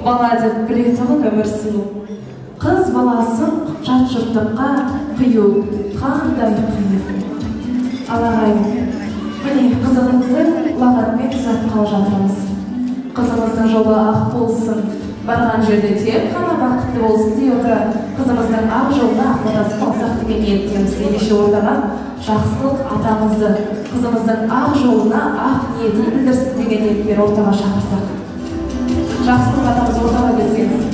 бала деп білетұғын өмір сүру. Қыз баласын жат жұрттыққа қию, қандай қиын. Алағайын, міне қызығымызды лағатпен ұзатқалы жатырмыз. Қызымыздың жолы ақ болсын, барған жерде тек қана бақытты болсын дей отыра, қызымыздың ақ жолына ақтасып алсақ деген ниеттеміз. Ендеше ортаға жақсылық атамызды қызымыздың ақ жолына ақ ниетін білдірсін деген ниетпен ортаға шақырсақ. Жақсылық атамыз ортаға келсеңіз.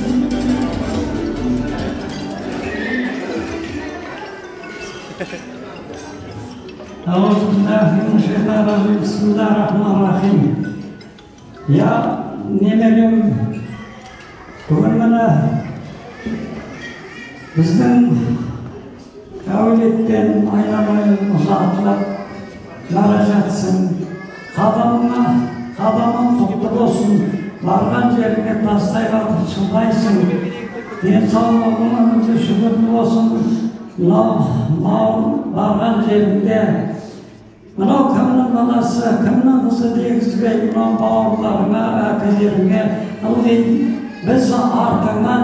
Bismillahirrahmanirrahim. Ya nemelerim bugün bana bizden devletten aynamayı uzatılıp bana jatsın. Kadamın tuttu olsun. Vargan yerine tastayla çıkaysın. İnsanlığının şükürlü olsun. Vargan yerinde mınау кімнің баласы, кімнің қызы дегізбей, мынау бауырларыңа, әкелеріңе ылғи біз артыңнан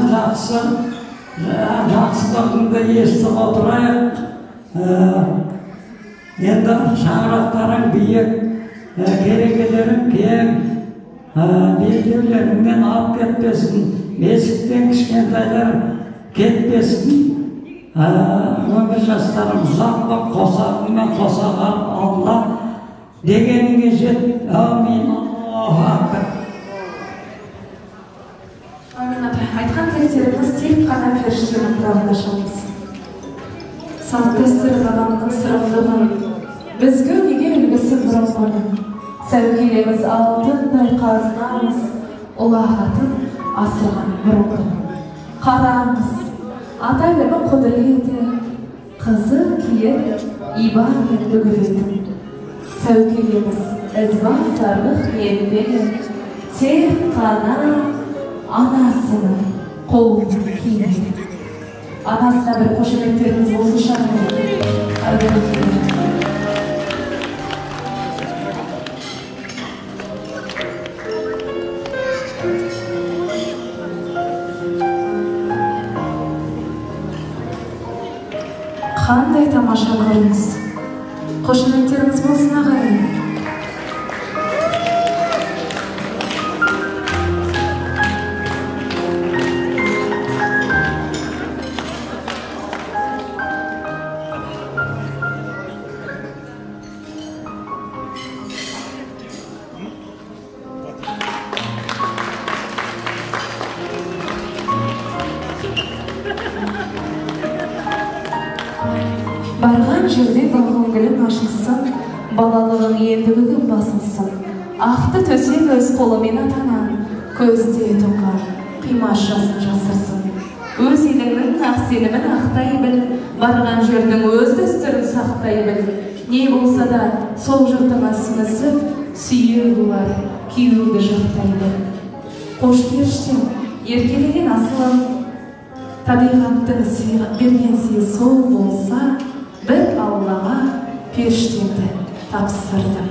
жақсылығыңды естіп отырайық. Енді шаңырақтарың биік, керекелерің кең, белдеулеріңнен алып кетпесін, бесіктен кішкентайлар кетпесін. Өмір жастарым ұзақлық қосағыңа қосаған Алла дегеніңе жет. Амин. Аллаху акбар. Амин апа. Айтқан тілектеріміз тек қана періштенің құлағында шалмасын. Салт дәстүр адамның сырымдығын, бізге неге үлгісін бұрынғанын, сәукелеміз алтындай қазынамыз, ұлағатын асырған бұрынғанын. Қарамыз ата берген құдіреті, қызы киіп, ибадет бүгілетін. Сәукелеміз ізбан сарлық еңбегі, тек қана анасының қолын киеді. Анасына бір қошеметтеріңіз болсын шағын. Қандай тамаша көрініс. Қошеметтеріңіз болсын ағайын. Барған жерде балғын гүлің ашылсын, балалығың ендігі күн басылсын. Ақты төсек өз қолымен атанан, көзде тұнған қимас жасын жасырсын. Өз еліңнің ақ сенімін ақтай біл, барған жердің өз дәстүрін сақтай біл. Не болса да сол жұртыңа сіңісіп, сүйе болар, күйеуіңді жақтай біл. Қош періштем, еркелеген асылым, табиғаттың берген сыйы сол болса, бір Аллаға періштемді тапсырдым.